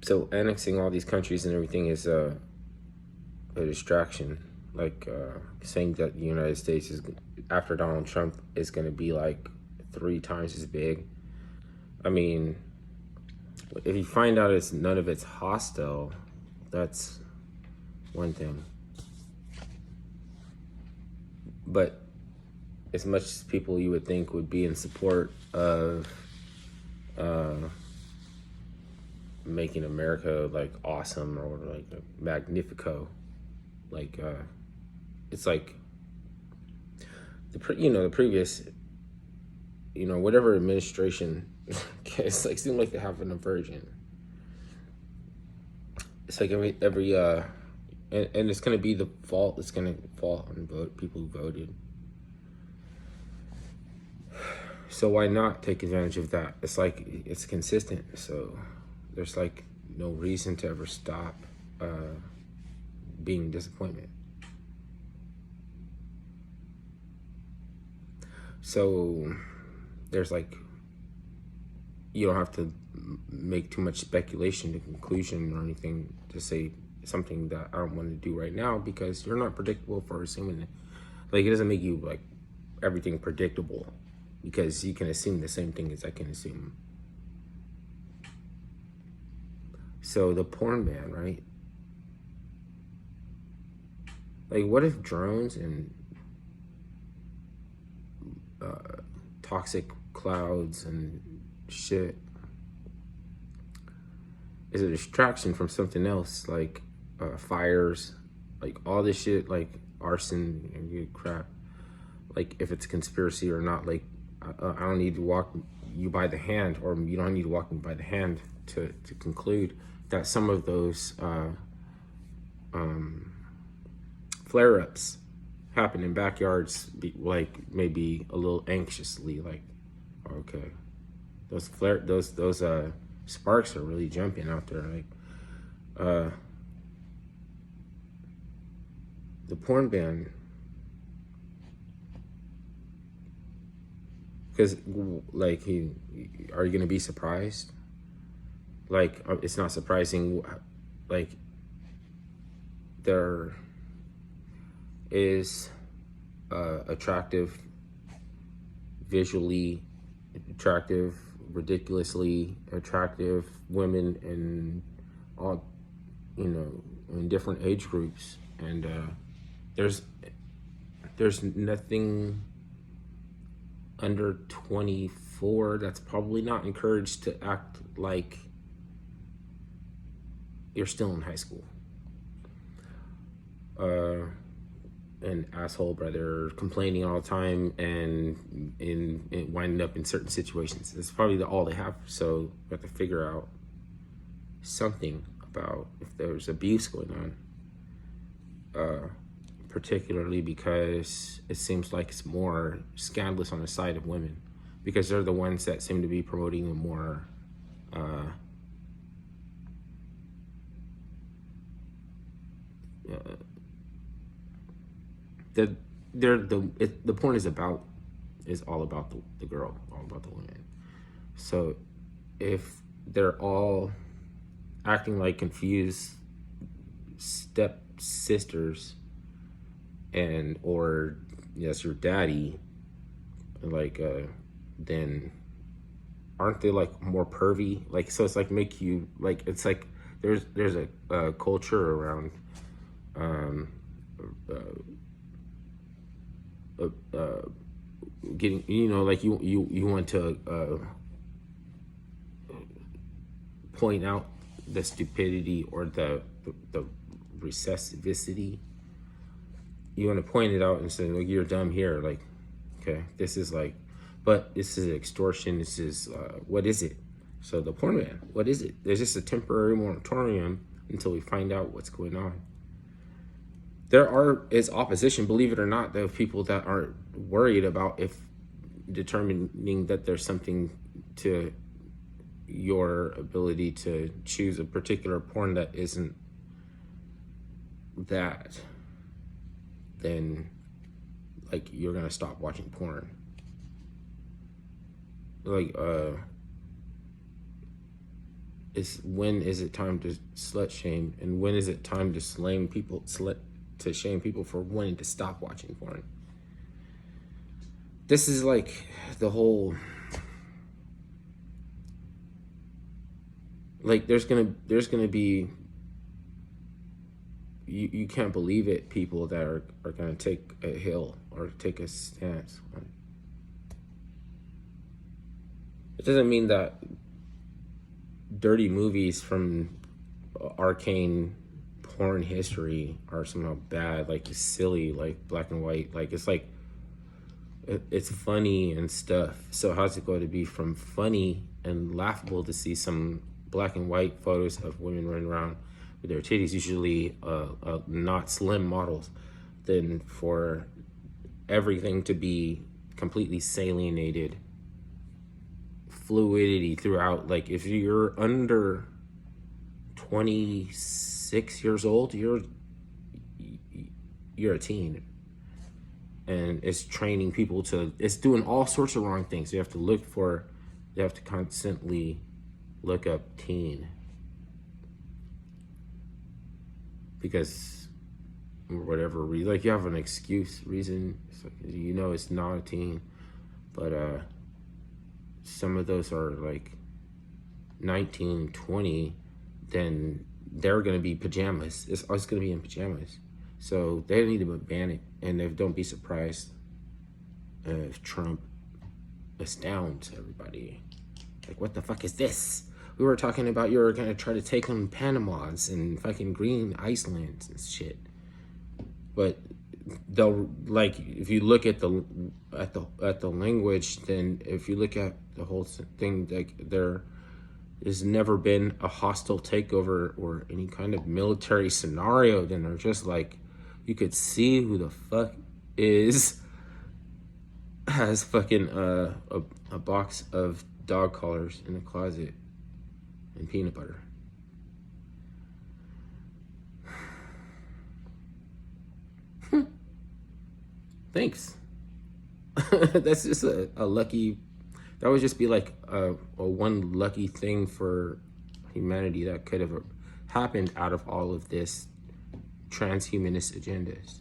So annexing all these countries and everything is a distraction. Like saying that the United States is, after Donald Trump, is going to be like 3 times as big. I mean, if you find out it's none of it's hostile, that's one thing. But as much as people you would think would be in support of uh, making America like awesome or like magnifico, like it's like the previous whatever administration, it's like seemed like they have an aversion. It's like every and it's gonna be the fault. It's gonna fall on people who voted. So why not take advantage of that? It's like it's consistent. So there's like no reason to ever stop being disappointment. So there's like, you don't have to make too much speculation to conclusion or anything to say something that I don't want to do right now, because you're not predictable for assuming it. Like, it doesn't make you like everything predictable, because you can assume the same thing as I can assume. So the porn ban, right? Like, what if drones and toxic clouds and shit is a distraction from something else, like fires, like all this shit, like arson and crap. Like, if it's a conspiracy or not, like I don't need to walk you by the hand, or you don't need to walk me by the hand to conclude that some of those flare-ups happen in backyards, like maybe a little anxiously, like, okay, those sparks are really jumping out there, like the porn ban, because like are you gonna be surprised? Like, it's not surprising. Like, there is attractive, visually attractive, ridiculously attractive women in all, in different age groups, and there's nothing under 24 that's probably not encouraged to act like you're still in high school. An asshole brother complaining all the time and in winding up in certain situations. It's probably all they have. So we have to figure out something about if there's abuse going on, particularly because it seems like it's more scandalous on the side of women, because they're the ones that seem to be promoting a more the porn is all about the girl, all about the woman. So if they're all acting like confused step sisters, and or yes, your daddy, like then aren't they like more pervy? Like, so it's like make you like, it's like there's a culture around getting, like you want to point out the stupidity or the recessivity. You want to point it out and say, like, you're dumb here. Like, okay, this is like, but this is extortion. This is what is it? So the porn ban, what is it? There's just a temporary moratorium until we find out what's going on. There is opposition, believe it or not, there are people that aren't worried about if determining that there's something to your ability to choose a particular porn that isn't that, then like you're gonna stop watching porn. Like is when is it time to slut shame, and when is it time to shame people for wanting to stop watching porn. This is like the whole, like there's gonna be, you can't believe it, people that are gonna take a hill or take a stance. It doesn't mean that dirty movies from arcane porn history are somehow bad, like silly, like black and white. Like it's like, it's funny and stuff. So how's it going to be from funny and laughable to see some black and white photos of women running around with their titties, usually not slim models, than for everything to be completely salinated, fluidity throughout. Like if you're under 26 years old, you're a teen, and it's training people to, it's doing all sorts of wrong things. You have to constantly look up teen, because whatever reason, like you have an reason, it's like, it's not a teen, but some of those are like 19, 20, then they're going to be pajamas. It's going to be in pajamas. So they need to ban it. And don't be surprised if Trump astounds everybody. Like, what the fuck is this? We were talking about you were going to try to take on Panamas and fucking Green Icelands and shit. But they'll, like, if you look at the language, then if you look at the whole thing, like, there has never been a hostile takeover or any kind of military scenario. Then they're just like, you could see who the fuck has fucking a box of dog collars in the closet and peanut butter. Thanks. That's just a lucky, that would just be like a one lucky thing for humanity that could have happened out of all of this transhumanist agendas.